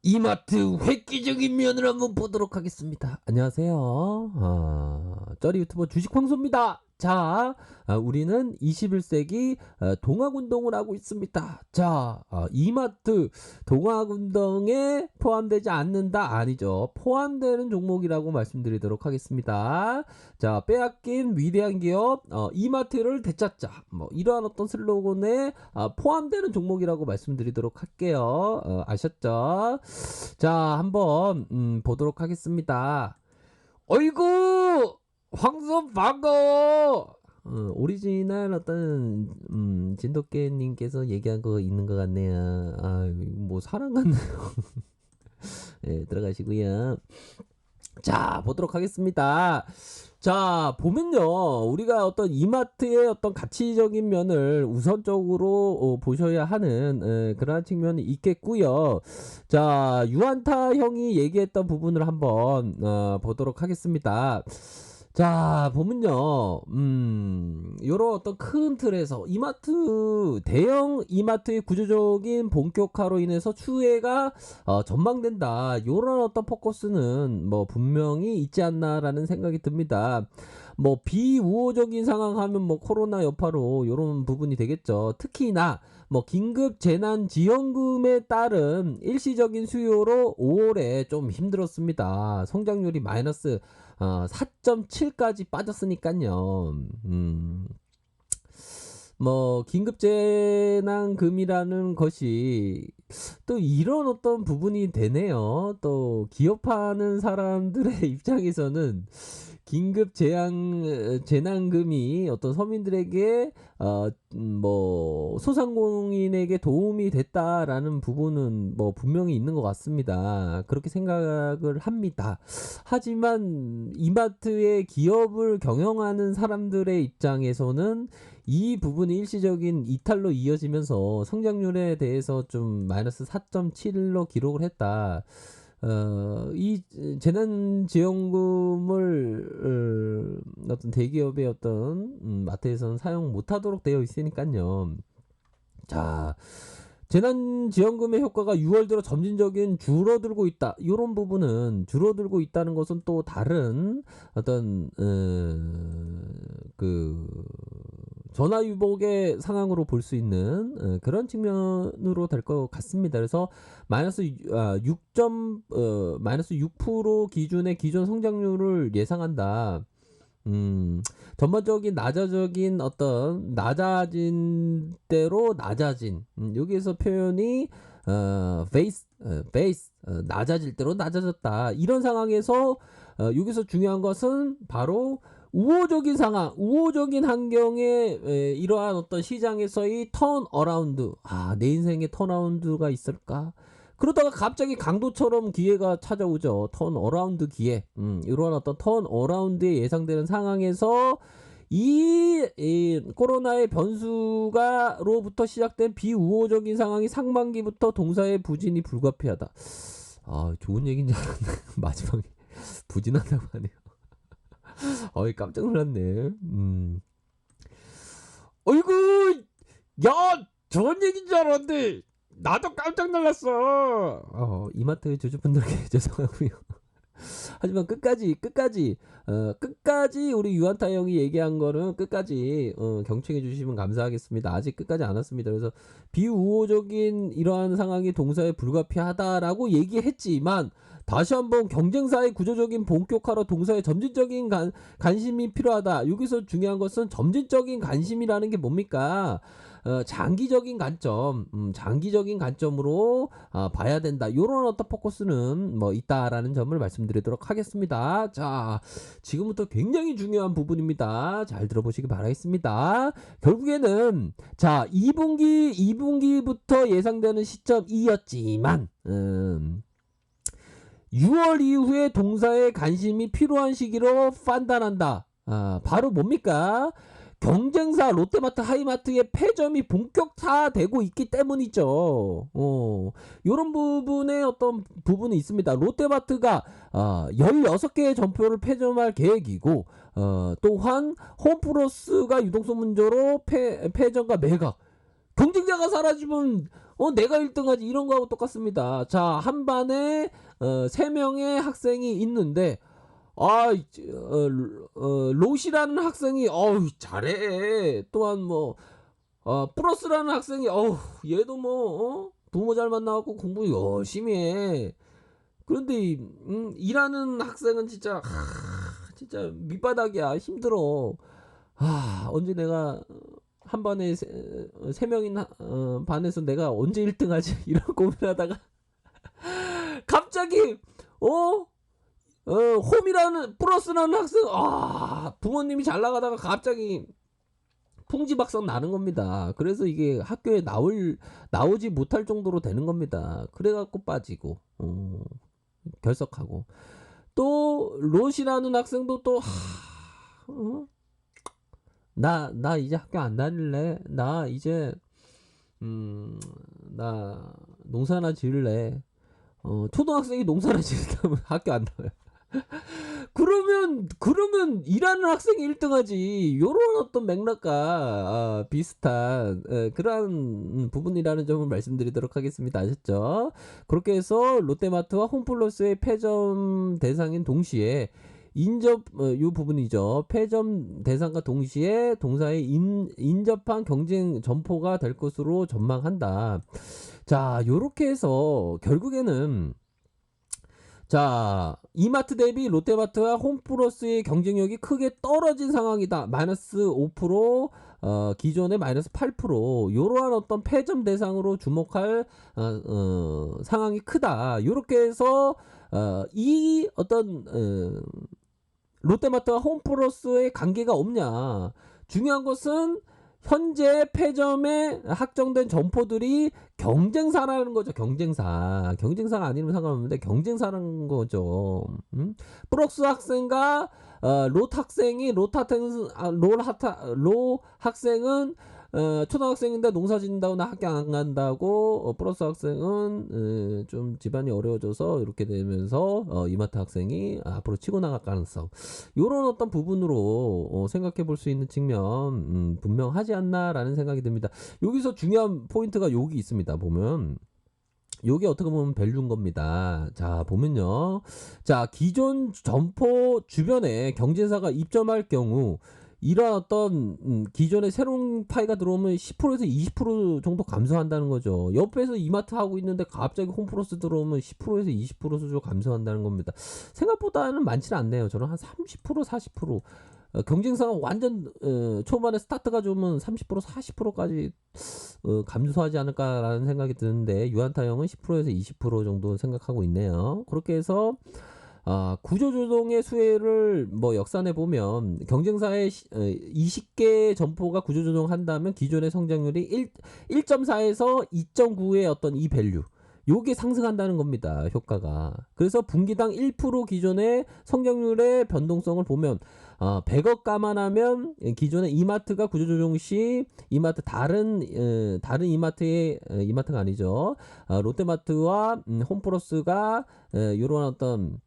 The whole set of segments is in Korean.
이마트 획기적인 면을 한번 보도록 하겠습니다. 안녕하세요. 쩌리 유튜버 주식황소입니다. 자, 우리는 21세기 동학운동을 하고 있습니다. 자, 이마트 동학운동에 포함되지 않는다? 아니죠. 포함되는 종목이라고 말씀드리도록 하겠습니다. 자, 빼앗긴 위대한 기업 이마트를 되찾자. 뭐 이러한 어떤 슬로건에 포함되는 종목이라고 말씀드리도록 할게요. 아셨죠? 자, 한번 보도록 하겠습니다. 어이구, 황선 반가워. 오리지널 어떤 진돗개님께서 얘기한 거 있는 것 같네요. 뭐 사랑 같네요. 네, 들어가시고요. 자, 보도록 하겠습니다. 자, 보면요, 우리가 어떤 이마트의 어떤 가치적인 면을 우선적으로 보셔야 하는 그러한 측면이 있겠고요. 자, 유한타 형이 얘기했던 부분을 한번 보도록 하겠습니다. 자, 보면요, 요런 어떤 큰 틀에서 이마트, 대형 이마트의 구조적인 본격화로 인해서 추세가 전망된다. 요런 어떤 포커스는 뭐 분명히 있지 않나라는 생각이 듭니다. 뭐 비우호적인 상황 하면 뭐 코로나 여파로 요런 부분이 되겠죠. 특히나 뭐 긴급 재난 지원금에 따른 일시적인 수요로 5월에 좀 힘들었습니다. 성장률이 마이너스 4.7까지 빠졌으니까요. 뭐 긴급재난금이라는 것이 또 이런 어떤 부분이 되네요. 또 기업하는 사람들의 입장에서는 긴급 재난금이 어떤 서민들에게 뭐 소상공인에게 도움이 됐다라는 부분은 뭐 분명히 있는 것 같습니다. 그렇게 생각을 합니다. 하지만 이마트의 기업을 경영하는 사람들의 입장에서는 이 부분이 일시적인 이탈로 이어지면서 성장률에 대해서 좀 마이너스 4.7로 기록을 했다. 이 재난지원금을 어떤 대기업의 어떤 마트에서는 사용 못하도록 되어 있으니까요. 자, 재난지원금의 효과가 6월 들어 점진적인 줄어들고 있다. 이런 부분은 줄어들고 있다는 것은 또 다른 어떤 그 전화위복의 상황으로 볼 수 있는 그런 측면으로 될 것 같습니다. 그래서 마이너스 6% 기준의 기존 성장률을 예상한다. 전반적인 낮아진 대로 낮아진 여기에서 표현이 베이스 낮아질 대로 낮아졌다. 이런 상황에서 여기서 중요한 것은 바로 우호적인 상황, 우호적인 환경에 이러한 어떤 시장에서의 턴 어라운드. 내 인생에 턴 어라운드가 있을까? 그러다가 갑자기 강도처럼 기회가 찾아오죠. 턴 어라운드 기회. 이러한 어떤 턴 어라운드에 예상되는 상황에서 이 코로나의 변수가로부터 시작된 비우호적인 상황이 상반기부터 동사의 부진이 불가피하다. 좋은 얘기인 줄 알았는데 마지막에 부진한다고 하네요. 깜짝 놀랐네. 어이구, 야, 좋은 얘기인 줄 알았는데 나도 깜짝 놀랐어. 이마트 주주분들께 죄송하고요. 하지만 끝까지 우리 유한타 형이 얘기한 거는 끝까지 경청해 주시면 감사하겠습니다. 아직 끝까지 안 왔습니다. 그래서 비우호적인 이러한 상황이 동사에 불가피하다라고 얘기했지만 다시 한번 경쟁사의 구조적인 본격화로 동사의 점진적인 관심이 필요하다. 여기서 중요한 것은 점진적인 관심이라는 게 뭡니까? 장기적인 관점으로 봐야 된다. 이런 어떤 포커스는 뭐 있다라는 점을 말씀드리도록 하겠습니다. 자, 지금부터 굉장히 중요한 부분입니다. 잘 들어보시기 바라겠습니다. 결국에는 자, 2분기부터 예상되는 시점이었지만 6월 이후에 동사에 관심이 필요한 시기로 판단한다. 바로 뭡니까? 경쟁사 롯데마트, 하이마트의 패점이 본격화되고 있기 때문이죠. 이런 부분에 어떤 부분이 있습니다. 롯데마트가 16개의 점포를 폐점할 계획이고 또한 홈플러스가 유동성 문제로 폐점과 매각 경쟁자가 사라지면 내가 1등하지 이런 거하고 똑같습니다. 자, 한 반에 3명의 학생이 있는데 롯이라는 학생이 잘해. 또한 뭐 플러스라는 학생이 얘도 뭐 부모 잘 만나갖고 공부 열심히 해. 그런데 일하는 학생은 진짜 진짜 밑바닥이야. 힘들어. 언제 내가 한 반에 세 명인 반에서 내가 언제 1등 하지? 이런 고민하다가 갑자기 홈이라는 플러스라는 학생 부모님이 잘 나가다가 갑자기 풍지박산 나는 겁니다. 그래서 이게 학교에 나오지 못할 정도로 되는 겁니다. 그래갖고 빠지고 결석하고 또 롯이라는 학생도 또 나 이제 학교 안 다닐래. 나 이제 나 농사나 지을래. 초등학생이 농사나 지으려면 학교 안 나와요. 그러면 일하는 학생이 1등하지. 요런 어떤 맥락과 비슷한 그러한 부분이라는 점을 말씀드리도록 하겠습니다. 아셨죠? 그렇게 해서 롯데마트와 홈플러스의 패점 대상인 동시에 요 부분이죠. 패점 대상과 동시에 동사의 인접한 경쟁 점포가 될 것으로 전망한다. 자, 요렇게 해서 결국에는 자, 이마트 대비 롯데마트와 홈플러스의 경쟁력이 크게 떨어진 상황이다. 마이너스 5%, 기존의 마이너스 8%. 이러한 어떤 패점 대상으로 주목할 상황이 크다. 요렇게 해서 이 어떤 롯데마트와 홈플러스의 관계가 없냐. 중요한 것은 현재 패점에 확정된 점포들이 경쟁사라는 거죠. 경쟁사가 아니면 상관없는데 경쟁사라는 거죠. 플러스 학생과 롯 학생은 초등학생인데 농사 짓는다고 나 학교 안 간다고 플러스 학생은 좀 집안이 어려워져서 이렇게 되면서 이마트 학생이 앞으로 치고 나갈 가능성 요런 어떤 부분으로 생각해 볼 수 있는 측면 분명하지 않나라는 생각이 듭니다. 여기서 중요한 포인트가 여기 있습니다. 보면 요게 어떻게 보면 밸류인 겁니다. 자, 보면요. 자, 기존 점포 주변에 경쟁사가 입점할 경우 이런 어떤 기존에 새로운 파이가 들어오면 10%에서 20% 정도 감소한다는 거죠. 옆에서 이마트 하고 있는데 갑자기 홈플러스 들어오면 10%에서 20% 수준 감소한다는 겁니다. 생각보다는 많지는 않네요. 저는 한 30% 40% 경쟁사가 완전 초반에 스타트가 좋으면 30% 40%까지 감소하지 않을까라는 생각이 드는데 유한타형은 10%에서 20% 정도 생각하고 있네요. 그렇게 해서 구조조정의 수혜를 뭐 역산해 보면 경쟁사의 20개 점포가 구조조정 한다면 기존의 성장률이 1.4에서 2.9의 어떤 이 밸류 요게 상승한다는 겁니다. 효과가. 그래서 분기당 1% 기존의 성장률의 변동성을 보면 100억 감안하면 기존의 이마트가 구조조정 시 이마트 다른 이마트가 아니죠. 롯데마트와 홈플러스가 이런 어떤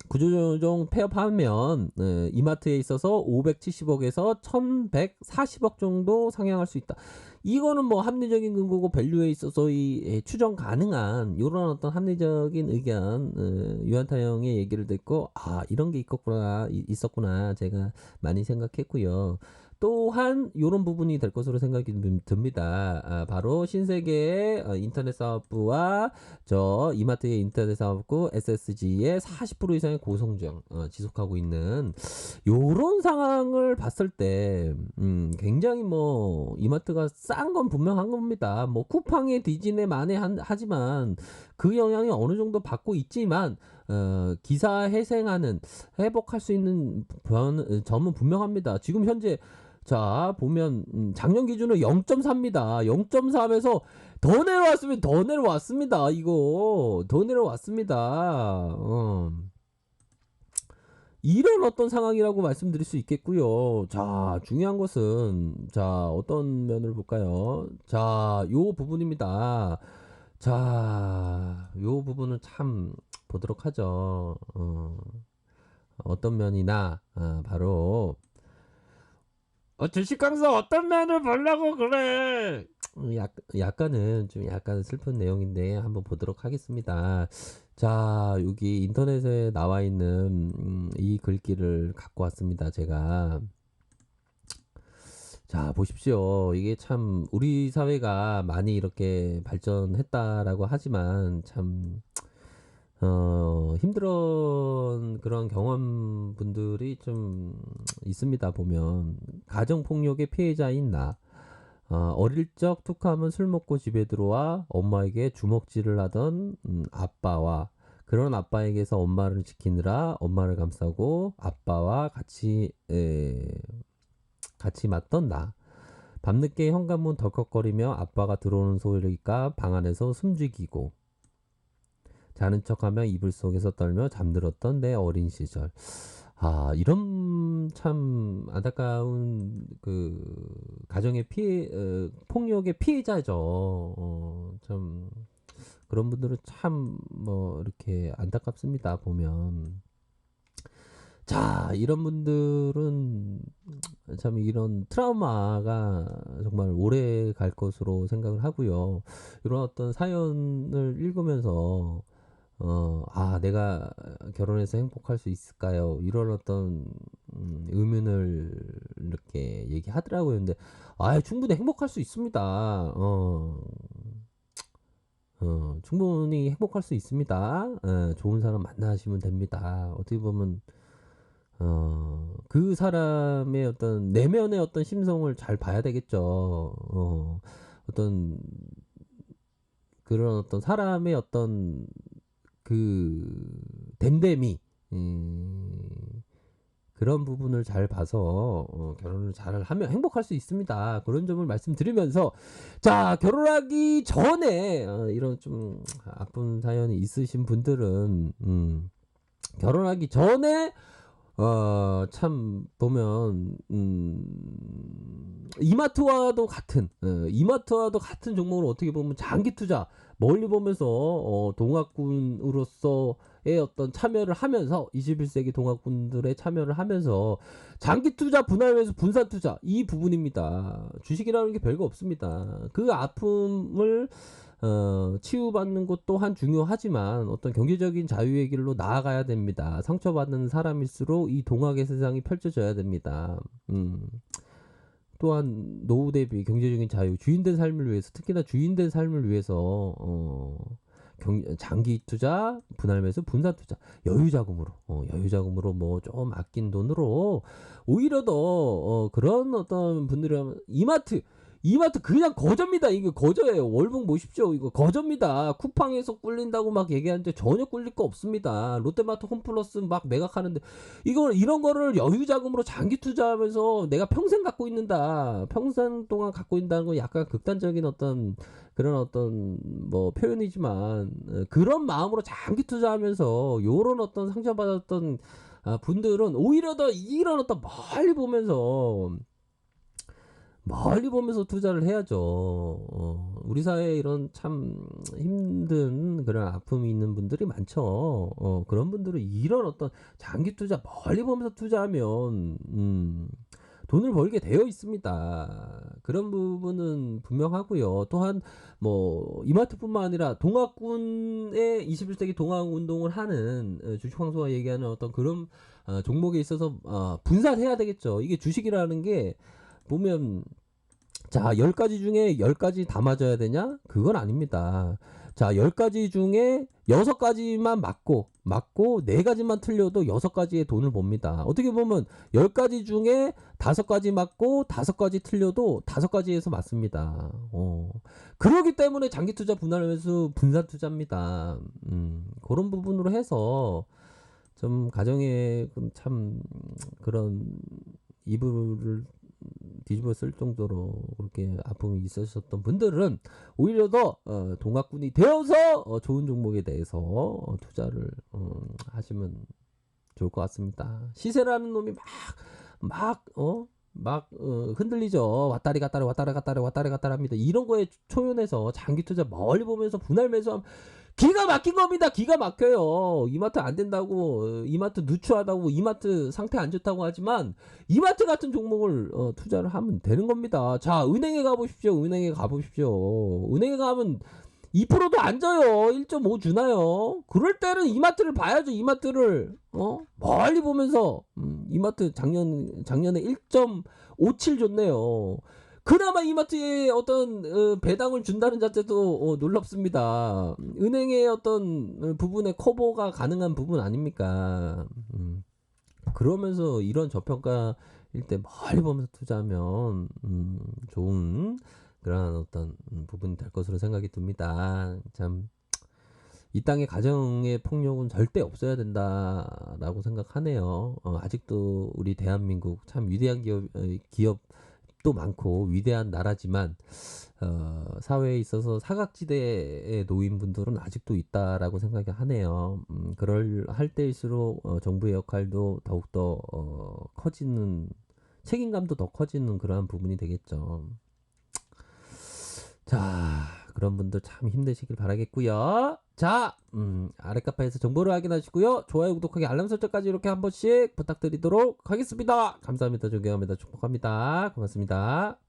구조조정 폐업하면 이마트에 있어서 570억에서 1140억 정도 상향할 수 있다. 이거는 뭐 합리적인 근거고 밸류에 있어서 이 추정 가능한 이런 어떤 합리적인 의견 유한타형의 얘기를 듣고 이런 게 있었구나 제가 많이 생각했고요. 또한 이런 부분이 될 것으로 생각이 듭니다. 바로 신세계의 인터넷 사업부와 저 이마트의 인터넷 사업부 SSG의 40% 이상의 고성장 지속하고 있는 요런 상황을 봤을 때 굉장히 뭐 이마트가 싼 건 분명한 겁니다. 뭐 쿠팡에 디즈니에 만에 하지만 그 영향이 어느 정도 받고 있지만 기사 회복할 수 있는 점은 분명합니다. 지금 현재 자 보면 작년 기준으로 0.4입니다. 0.3에서 더 내려왔습니다. 이거 더 내려왔습니다. 이런 어떤 상황이라고 말씀드릴 수 있겠고요. 자, 중요한 것은 자 어떤 면을 볼까요? 자, 요 부분입니다. 자, 요 부분을 참 보도록 하죠. 어떤 면이나 바로 주식 강사 어떤 면을 보려고 그래? 약간은 좀 약간 슬픈 내용인데 한번 보도록 하겠습니다. 자, 여기 인터넷에 나와 있는 이 글귀를 갖고 왔습니다. 제가. 자, 보십시오. 이게 참 우리 사회가 많이 이렇게 발전했다라고 하지만 참 힘들은 그런 경험분들이 좀 있습니다. 보면 가정 폭력의 피해자인 나. 어릴 적 툭하면 술 먹고 집에 들어와 엄마에게 주먹질을 하던 아빠와 그런 아빠에게서 엄마를 지키느라 엄마를 감싸고 아빠와 같이 맞던 나. 밤늦게 현관문 덜컥거리며 아빠가 들어오는 소리가 방 안에서 숨죽이고 자는 척하며 이불 속에서 떨며 잠들었던 내 어린 시절. 이런 참 안타까운 그 가정의 폭력의 피해자죠. 참 그런 분들은 참 뭐 이렇게 안타깝습니다. 보면. 자, 이런 분들은 참 이런 트라우마가 정말 오래 갈 것으로 생각을 하고요. 이런 어떤 사연을 읽으면서 내가 결혼해서 행복할 수 있을까요? 이런 어떤 의문을 이렇게 얘기하더라고요. 근데 충분히 행복할 수 있습니다. 충분히 행복할 수 있습니다. 좋은 사람 만나시면 됩니다. 어떻게 보면 그 사람의 어떤 내면의 어떤 심성을 잘 봐야 되겠죠. 어떤 그런 어떤 사람의 어떤 그 됨됨이 그런 부분을 잘 봐서 결혼을 잘 하면 행복할 수 있습니다. 그런 점을 말씀드리면서 자, 결혼하기 전에 이런 좀 아픈 사연이 있으신 분들은 결혼하기 전에 참 보면 이마트와도 같은 종목을 어떻게 보면 장기 투자 멀리 보면서 동학군으로서의 어떤 참여를 하면서 21세기 동학군들의 참여를 하면서 장기 투자 분할매수 분산 투자 이 부분입니다. 주식이라는 게 별거 없습니다. 그 아픔을 치유받는 것 또한 중요하지만 어떤 경제적인 자유의 길로 나아가야 됩니다. 상처받는 사람일수록 이 동학의 세상이 펼쳐져야 됩니다. 또한 노후 대비 경제적인 자유, 주인된 삶을 위해서 특히나 주인된 삶을 위해서 장기 투자, 분할 매수, 분산 투자, 여유 자금으로 뭐 좀 아낀 돈으로 오히려 더 그런 어떤 분들은 이마트 그냥 거저입니다. 이거 거저예요. 월봉 보십시오. 이거 거저입니다. 쿠팡에서 꿀린다고 막 얘기하는데 전혀 꿀릴 거 없습니다. 롯데마트 홈플러스 막 매각하는데 이런 거를 여유 자금으로 장기 투자하면서 내가 평생 갖고 있는다. 평생 동안 갖고 있다는 건 약간 극단적인 어떤 그런 어떤 뭐 표현이지만 그런 마음으로 장기 투자하면서 요런 어떤 상처받았던 분들은 오히려 더 이런 어떤 멀리 보면서 투자를 해야죠. 우리 사회에 이런 참 힘든 그런 아픔이 있는 분들이 많죠. 그런 분들은 이런 어떤 장기 투자 멀리 보면서 투자하면 돈을 벌게 되어 있습니다. 그런 부분은 분명하고요. 또한 뭐 이마트뿐만 아니라 동학군의 21세기 동학운동을 하는 주식황소가 얘기하는 어떤 그런 종목에 있어서 분산해야 되겠죠. 이게 주식이라는 게 보면 자, 10가지 중에 10가지 다 맞아야 되냐? 그건 아닙니다. 자, 10가지 중에 6가지만 맞고 4가지만 틀려도 6가지의 돈을 봅니다. 어떻게 보면 10가지 중에 5가지 맞고 5가지 틀려도 5가지에서 맞습니다. 그러기 때문에 장기 투자 분할 매수 분산 투자입니다. 그런 부분으로 해서 좀 가정에 참 그런 이불을 뒤집어 쓸 정도로 그렇게 아픔이 있으셨던 분들은 오히려 더 동학군이 되어서 좋은 종목에 대해서 투자를 하시면 좋을 것 같습니다. 시세라는 놈이 막 흔들리죠. 왔다리 갔다리 합니다. 이런 거에 초연해서 장기 투자 멀리 보면서 분할 매수하면 기가 막힌 겁니다. 기가 막혀요. 이마트 안 된다고, 이마트 누추하다고, 이마트 상태 안 좋다고 하지만 이마트 같은 종목을 투자를 하면 되는 겁니다. 자, 은행에 가보십시오. 은행에 가보십시오. 은행에 가면 2%도 안 줘요. 1.5 주나요? 그럴 때는 이마트를 봐야죠. 이마트를 멀리 보면서 이마트 작년에 1.57 줬네요. 그나마 이마트에 어떤 배당을 준다는 자체도 놀랍습니다. 은행의 어떤 부분에 커버가 가능한 부분 아닙니까? 그러면서 이런 저평가일 때 멀리 보면서 투자하면 좋은 그런 어떤 부분이 될 것으로 생각이 듭니다. 참, 이 땅의 가정의 폭력은 절대 없어야 된다라고 생각하네요. 아직도 우리 대한민국 참 위대한 기업도 많고 위대한 나라지만 사회에 있어서 사각지대에 놓인 분들은 아직도 있다라고 생각이 하네요. 그럴 할 때일수록 정부의 역할도 더욱더 커지는, 책임감도 더 커지는 그러한 부분이 되겠죠. 자, 그런 분들 참 힘내시길 바라겠고요. 자, 아랫카페에서 정보를 확인하시고요. 좋아요, 구독하기, 알람 설정까지 이렇게 한 번씩 부탁드리도록 하겠습니다. 감사합니다. 존경합니다. 축복합니다. 고맙습니다.